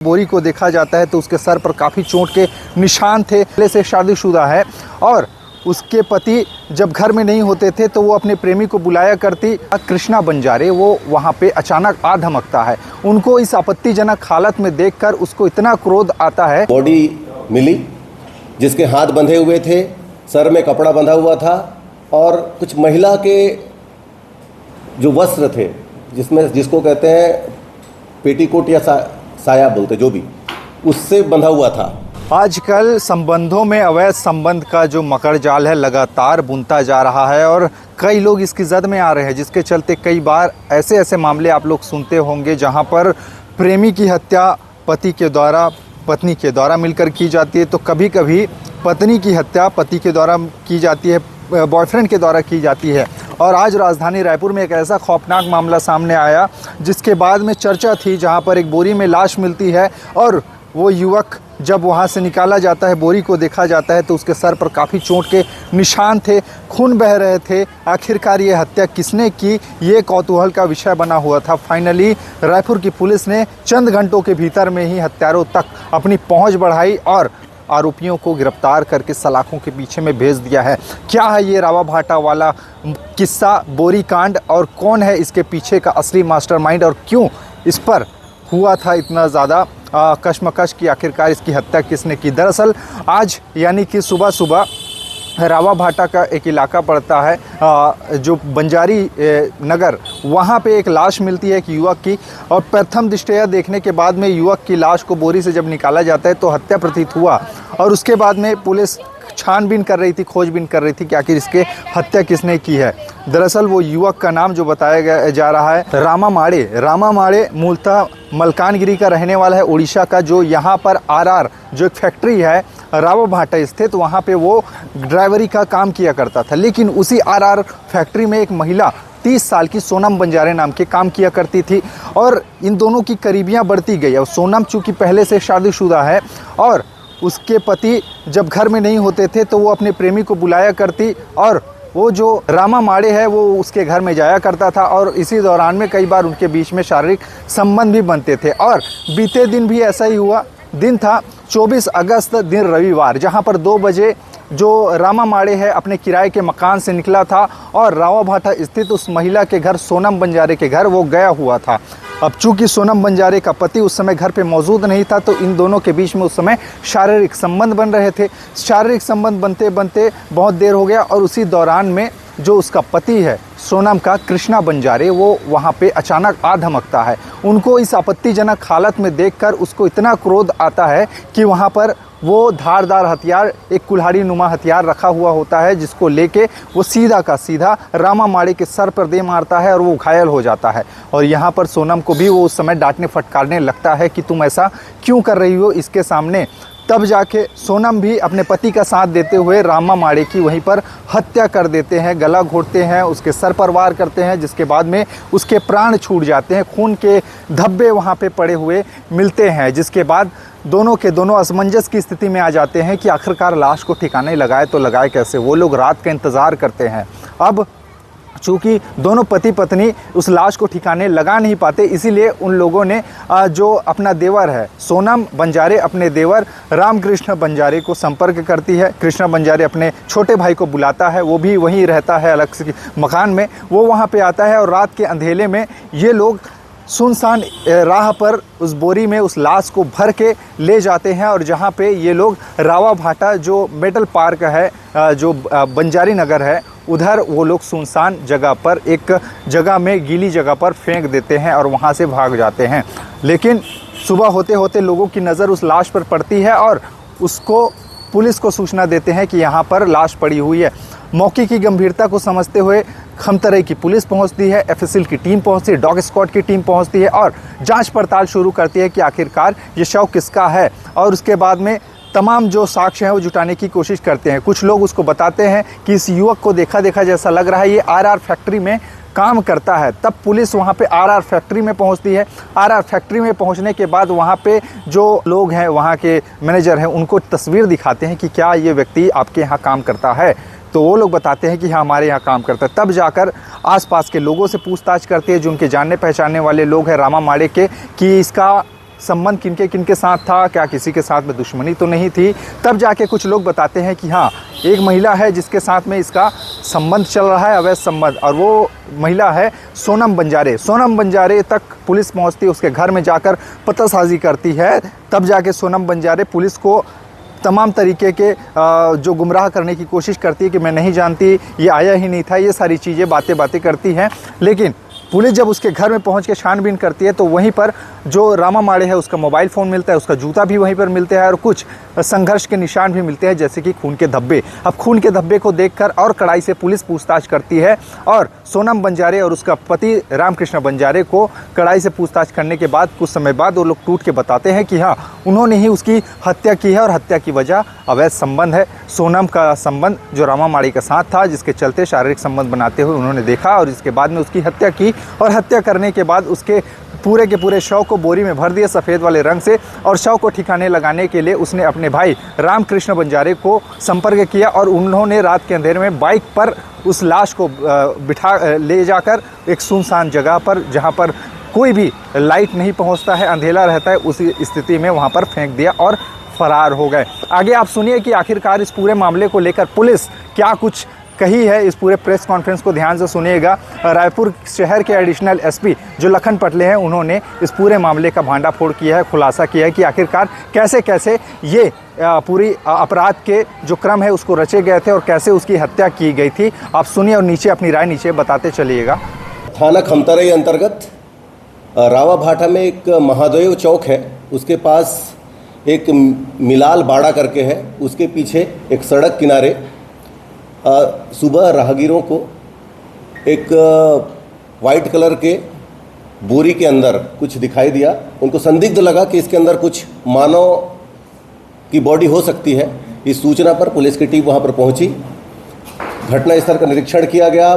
बोरी को देखा जाता है तो उसके सर पर काफ़ी चोट के निशान थे। पहले से शादीशुदा है और उसके पति जब घर में नहीं होते थे तो वो अपने प्रेमी को बुलाया करती। कृष्णा बंजारे वो वहाँ पे अचानक आ धमकता है। उनको इस आपत्तिजनक हालत में देखकर उसको इतना क्रोध आता है। बॉडी मिली जिसके हाथ बंधे हुए थे, सर में कपड़ा बंधा हुआ था और कुछ महिला के जो वस्त्र थे जिसको कहते हैं पेटीकोट या साया बोलते, जो भी, उससे बंधा हुआ था। आजकल संबंधों में अवैध संबंध का जो मकर जाल है लगातार बुनता जा रहा है और कई लोग इसकी जद में आ रहे हैं, जिसके चलते कई बार ऐसे मामले आप लोग सुनते होंगे जहां पर प्रेमी की हत्या पति के द्वारा पत्नी के द्वारा मिलकर की जाती है, तो कभी कभी पत्नी की हत्या पति के द्वारा की जाती है, बॉयफ्रेंड के द्वारा की जाती है। और आज राजधानी रायपुर में एक ऐसा खौफनाक मामला सामने आया जिसके बाद में चर्चा थी, जहां पर एक बोरी में लाश मिलती है और वो युवक जब वहां से निकाला जाता है, बोरी को देखा जाता है तो उसके सर पर काफ़ी चोट के निशान थे, खून बह रहे थे। आखिरकार ये हत्या किसने की, ये कौतूहल का विषय बना हुआ था। फाइनली रायपुर की पुलिस ने चंद घंटों के भीतर में ही हत्यारों तक अपनी पहुंच बढ़ाई और आरोपियों को गिरफ्तार करके सलाखों के पीछे में भेज दिया है। क्या है ये रावा भाटा वाला किस्सा, बोरी कांड, और कौन है इसके पीछे का असली मास्टरमाइंड और क्यों इस पर हुआ था इतना ज़्यादा कश्मकश की, आखिरकार इसकी हत्या किसने की। दरअसल आज यानी कि सुबह सुबह रावा भाटा का एक इलाका पड़ता है जो बंजारी नगर, वहाँ पे एक लाश मिलती है एक युवक की, और प्रथम दृष्टया देखने के बाद में युवक की लाश को बोरी से जब निकाला जाता है तो हत्या प्रतीत हुआ। और उसके बाद में पुलिस छानबीन कर रही थी, खोजबीन कर रही थी कि आखिर इसके हत्या किसने की है। दरअसल वो युवक का नाम जो बताया जा रहा है रामा माड़े मूलतः मलकानगिरी का रहने वाला है, उड़ीसा का, जो यहाँ पर आरआर जो एक फैक्ट्री है रावा भाटा स्थित, वहाँ पे वो ड्राइवरी का काम किया करता था। लेकिन उसी आरआर फैक्ट्री में एक महिला 30 साल की सोनम बंजारे नाम के काम किया करती थी और इन दोनों की करीबियाँ बढ़ती गई। और सोनम चूँकि पहले से शादीशुदा है और उसके पति जब घर में नहीं होते थे तो वो अपने प्रेमी को बुलाया करती और वो जो रामा माड़े है वो उसके घर में जाया करता था और इसी दौरान में कई बार उनके बीच में शारीरिक संबंध भी बनते थे। और बीते दिन भी ऐसा ही हुआ। दिन था 24 अगस्त दिन रविवार, जहां पर 2 बजे जो रामा माड़े है अपने किराए के मकान से निकला था और रावा भाटा स्थित उस महिला के घर सोनम बंजारे के घर वो गया हुआ था। अब चूंकि सोनम बंजारे का पति उस समय घर पे मौजूद नहीं था तो इन दोनों के बीच में उस समय शारीरिक संबंध बन रहे थे। शारीरिक संबंध बनते बनते बहुत देर हो गया और उसी दौरान में जो उसका पति है सोनम का, कृष्णा बंजारे, वो वहाँ पे अचानक आ धमकता है। उनको इस आपत्तिजनक हालत में देखकर उसको इतना क्रोध आता है कि वहाँ पर वो धारदार हथियार, एक कुल्हाड़ी नुमा हथियार रखा हुआ होता है, जिसको लेके वो सीधा का सीधा रामा माड़े के सर पर दे मारता है और वो घायल हो जाता है। और यहाँ पर सोनम को भी वो उस समय डांटने फटकारने लगता है कि तुम ऐसा क्यों कर रही हो इसके सामने। तब जाके सोनम भी अपने पति का साथ देते हुए रामा माड़े की वहीं पर हत्या कर देते हैं, गला घोंटते हैं, उसके सर पर वार करते हैं, जिसके बाद में उसके प्राण छूट जाते हैं। खून के धब्बे वहाँ पे पड़े हुए मिलते हैं, जिसके बाद दोनों के दोनों असमंजस की स्थिति में आ जाते हैं कि आखिरकार लाश को ठिकाने लगाए तो लगाए कैसे। वो लोग रात का इंतज़ार करते हैं। अब चूँकि दोनों पति पत्नी उस लाश को ठिकाने लगा नहीं पाते, इसीलिए उन लोगों ने जो अपना देवर है सोनम बंजारे अपने देवर रामकृष्ण बंजारे को संपर्क करती है। कृष्णा बंजारे अपने छोटे भाई को बुलाता है, वो भी वहीं रहता है अलग से मकान में, वो वहाँ पे आता है और रात के अंधेले में ये लोग सुनसान राह पर उस बोरी में उस लाश को भर के ले जाते हैं। और जहाँ पे ये लोग रावा भाटा जो मेटल पार्क है, जो बंजारी नगर है, उधर वो लोग सुनसान जगह पर एक जगह में गीली जगह पर फेंक देते हैं और वहाँ से भाग जाते हैं। लेकिन सुबह होते होते लोगों की नज़र उस लाश पर पड़ती है और उसको पुलिस को सूचना देते हैं कि यहाँ पर लाश पड़ी हुई है। मौके की गंभीरता को समझते हुए खमतराई की पुलिस पहुंचती है, एफएसएल की टीम पहुंचती है, डॉग स्क्वाड की टीम पहुंचती है और जांच पड़ताल शुरू करती है कि आखिरकार ये शव किसका है। और उसके बाद में तमाम जो साक्ष्य हैं वो जुटाने की कोशिश करते हैं। कुछ लोग उसको बताते हैं कि इस युवक को देखा जैसा लग रहा है, ये आरआर फैक्ट्री में काम करता है। तब पुलिस वहाँ पे आरआर फैक्ट्री में पहुँचती है। आरआर फैक्ट्री में पहुँचने के बाद वहाँ पे जो लोग हैं, वहाँ के मैनेजर हैं, उनको तस्वीर दिखाते हैं कि क्या ये व्यक्ति आपके यहाँ काम करता है। तो वो लोग बताते हैं कि हाँ हमारे यहाँ काम करता है। तब जाकर आसपास के लोगों से पूछताछ करते हैं, जो उनके जानने पहचानने वाले लोग हैं रामा माड़े के, कि इसका संबंध किनके किनके साथ था, क्या किसी के साथ में दुश्मनी तो नहीं थी। तब जाके कुछ लोग बताते हैं कि हाँ, एक महिला है जिसके साथ में इसका संबंध चल रहा है, अवैध संबंध, और वो महिला है सोनम बंजारे। सोनम बंजारे तक पुलिस पहुंचती है, उसके घर में जाकर पतासाजी करती है। तब जाके सोनम बंजारे पुलिस को तमाम तरीके के जो गुमराह करने की कोशिश करती है कि मैं नहीं जानती, ये आया ही नहीं था, ये सारी चीज़ें बातें करती हैं। लेकिन पुलिस जब उसके घर में पहुंच के छानबीन करती है तो वहीं पर जो रामा माड़े है उसका मोबाइल फ़ोन मिलता है, उसका जूता भी वहीं पर मिलता है और कुछ संघर्ष के निशान भी मिलते हैं, जैसे कि खून के धब्बे। अब खून के धब्बे को देखकर और कड़ाई से पुलिस पूछताछ करती है और सोनम बंजारे और उसका पति रामकृष्ण बंजारे को कड़ाई से पूछताछ करने के बाद कुछ समय बाद वो लोग टूट के बताते हैं कि हाँ, उन्होंने ही उसकी हत्या की है और हत्या की वजह अवैध संबंध है। सोनम का संबंध जो रामा माड़ी के साथ था, जिसके चलते शारीरिक संबंध बनाते हुए उन्होंने देखा और इसके बाद में उसकी हत्या की, और हत्या करने के बाद उसके पूरे के पूरे शव को बोरी में भर दिया सफ़ेद वाले रंग से, और शव को ठिकाने लगाने के लिए उसने अपने भाई रामकृष्ण बंजारे को संपर्क किया और उन्होंने रात के अंधेरे में बाइक पर उस लाश को बिठा ले जाकर एक सुनसान जगह पर, जहां पर कोई भी लाइट नहीं पहुंचता है, अंधेरा रहता है, उसी स्थिति में वहां पर फेंक दिया और फरार हो गए। आगे आप सुनिए कि आखिरकार इस पूरे मामले को लेकर पुलिस क्या कुछ कही है। इस पूरे प्रेस कॉन्फ्रेंस को ध्यान से सुनिएगा। रायपुर शहर के एडिशनल एसपी जो लखन पटले हैं, उन्होंने इस पूरे मामले का भांडाफोड़ किया है, खुलासा किया है कि आखिरकार कैसे कैसे ये पूरी अपराध के जो क्रम है उसको रचे गए थे और कैसे उसकी हत्या की गई थी। आप सुनिए और नीचे अपनी राय नीचे बताते चलिएगा। थाना खमतराई अंतर्गत रावा भाटा में एक महादेव चौक है, उसके पास एक मिलाल बाड़ा करके है, उसके पीछे एक सड़क किनारे सुबह राहगीरों को एक वाइट कलर के बोरी के अंदर कुछ दिखाई दिया। उनको संदिग्ध लगा कि इसके अंदर कुछ मानव की बॉडी हो सकती है। इस सूचना पर पुलिस की टीम वहां पर पहुंची, घटनास्थल का निरीक्षण किया गया,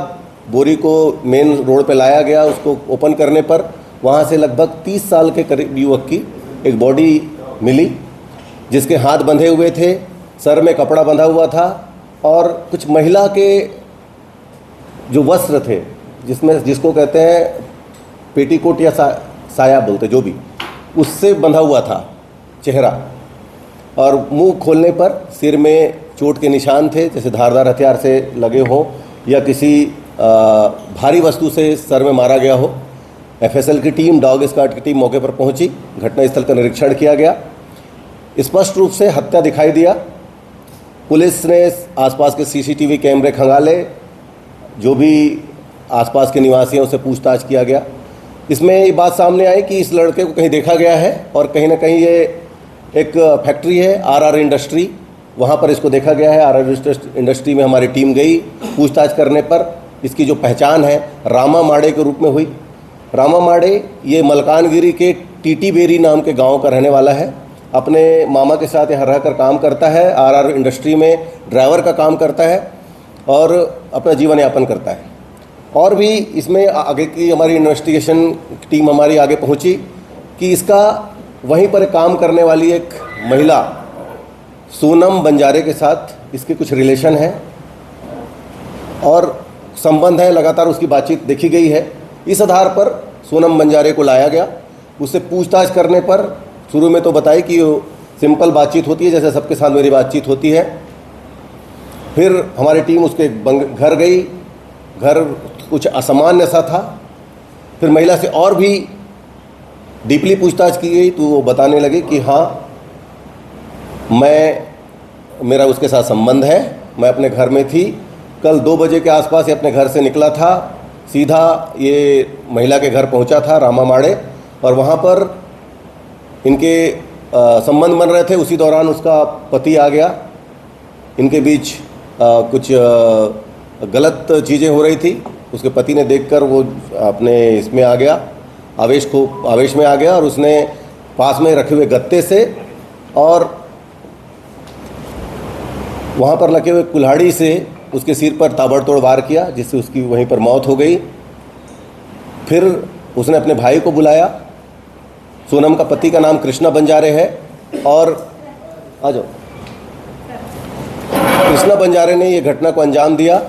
बोरी को मेन रोड पर लाया गया। उसको ओपन करने पर वहां से लगभग 30 साल के करीब युवक की एक बॉडी मिली, जिसके हाथ बंधे हुए थे, सर में कपड़ा बंधा हुआ था और कुछ महिला के जो वस्त्र थे, जिसको कहते हैं पेटीकोट या साया बोलते, जो भी, उससे बंधा हुआ था चेहरा, और मुंह खोलने पर सिर में चोट के निशान थे, जैसे धारदार हथियार से लगे हो या किसी भारी वस्तु से सर में मारा गया हो। एफएसएल की टीम, डॉग स्क्वाड की टीम मौके पर पहुंची, घटनास्थल का निरीक्षण किया गया। स्पष्ट रूप से हत्या दिखाई दिया। पुलिस ने आसपास के सीसीटीवी कैमरे खंगाले, जो भी आसपास के निवासी हैं उससे पूछताछ किया गया। इसमें ये बात सामने आई कि इस लड़के को कहीं देखा गया है और कहीं ना कहीं ये एक फैक्ट्री है आरआर इंडस्ट्री, वहाँ पर इसको देखा गया है। आरआर इंडस्ट्री में हमारी टीम गई, पूछताछ करने पर इसकी जो पहचान है रामा माड़े के रूप में हुई। रामा माड़े ये मलकानगिरी के टीटी बेरी नाम के गाँव का रहने वाला है। अपने मामा के साथ यहाँ रहकर काम करता है, आरआर इंडस्ट्री में ड्राइवर का काम करता है और अपना जीवन यापन करता है। और भी इसमें आगे की हमारी इन्वेस्टिगेशन टीम हमारी आगे पहुंची कि इसका वहीं पर काम करने वाली एक महिला सोनम बंजारे के साथ इसके कुछ रिलेशन है और संबंध है, लगातार उसकी बातचीत देखी गई है। इस आधार पर सोनम बंजारे को लाया गया। उससे पूछताछ करने पर शुरू में तो बताई कि सिंपल बातचीत होती है, जैसे सबके साथ मेरी बातचीत होती है। फिर हमारी टीम उसके घर गई, घर कुछ असामान्य सा था। फिर महिला से और भी डीपली पूछताछ की गई तो वो बताने लगे कि हाँ, मेरा उसके साथ संबंध है, मैं अपने घर में थी, कल 2 बजे के आसपास ये अपने घर से निकला था, सीधा ये महिला के घर पहुंचा था रामा माड़े, और वहाँ पर इनके संबंध बन रहे थे। उसी दौरान उसका पति आ गया, इनके बीच कुछ गलत चीज़ें हो रही थी। उसके पति ने देखकर वो अपने इसमें आ गया, आवेश में आ गया, और उसने पास में रखे हुए गत्ते से और वहाँ पर लगे हुए कुल्हाड़ी से उसके सिर पर ताबड़तोड़ वार किया, जिससे उसकी वहीं पर मौत हो गई। फिर उसने अपने भाई को बुलाया। सोनम का पति का नाम कृष्णा बंजारे है और आ जाओ, कृष्णा बंजारे ने ये घटना को अंजाम दिया।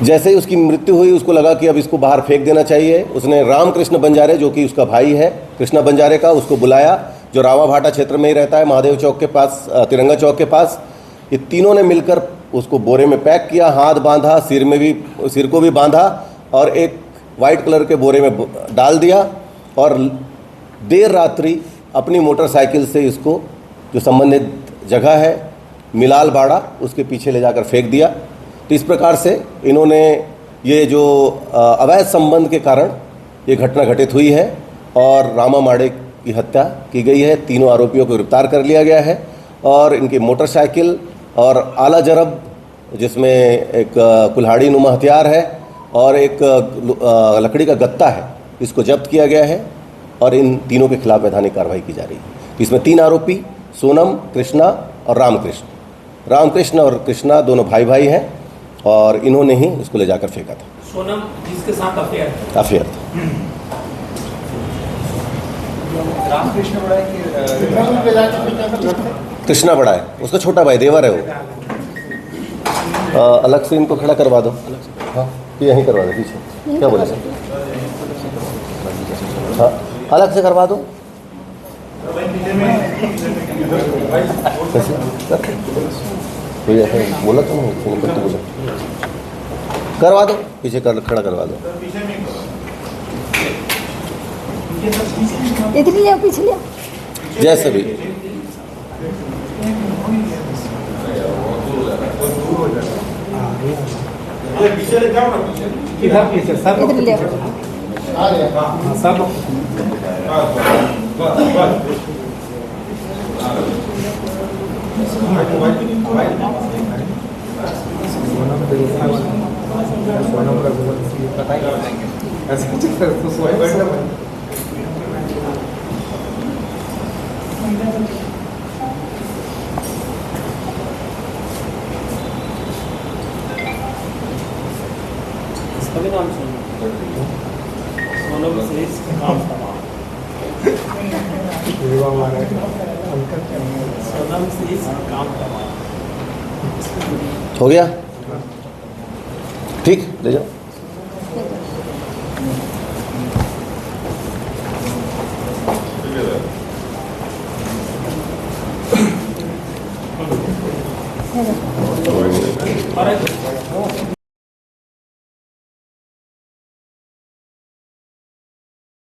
जैसे ही उसकी मृत्यु हुई उसको लगा कि अब इसको बाहर फेंक देना चाहिए। उसने रामकृष्ण बंजारे, जो कि उसका भाई है कृष्णा बंजारे का, उसको बुलाया, जो रावाभाटा क्षेत्र में ही रहता है, महादेव चौक के पास, तिरंगा चौक के पास। ये तीनों ने मिलकर उसको बोरे में पैक किया, हाथ बांधा, सिर को भी बांधा और एक वाइट कलर के बोरे में डाल दिया और देर रात्रि अपनी मोटरसाइकिल से इसको जो संबंधित जगह है मिलाल बाड़ा, उसके पीछे ले जाकर फेंक दिया। तो इस प्रकार से इन्होंने ये जो अवैध संबंध के कारण ये घटना घटित हुई है और रामा माड़े की हत्या की गई है। तीनों आरोपियों को गिरफ्तार कर लिया गया है और इनकी मोटरसाइकिल और आला जरब, जिसमें एक कुल्हाड़ी नुमा हथियार है और एक लकड़ी का गत्ता है, इसको जब्त किया गया है और इन तीनों के खिलाफ वैधानिक कार्रवाई की जा रही है। इसमें 3 आरोपी सोनम, कृष्णा और रामकृष्ण और कृष्णा दोनों भाई हैं और इन्होंने ही इसको ले जाकर फेंका था। सोनम जिसके साथ अफेयर था। रामकृष्ण बड़ा कृष्णा बड़ा है, उसका छोटा भाई देवर है वो। अलग से इनको खड़ा करवा दो। हाँ, यहीं करवा दो पीछे। क्या बोले सर? हाँ, अलग से करवा दो। कोई ऐसा बोला तो नहीं, बोला करवा दो, पीछे खड़ा करवा दो। इधर लिया, पीछे लिया। जैसे भी इधर लिया। नाम सोनम से काम तमाम। सोनम से काम तमाम हो गया। ठीक, ले जाओ। और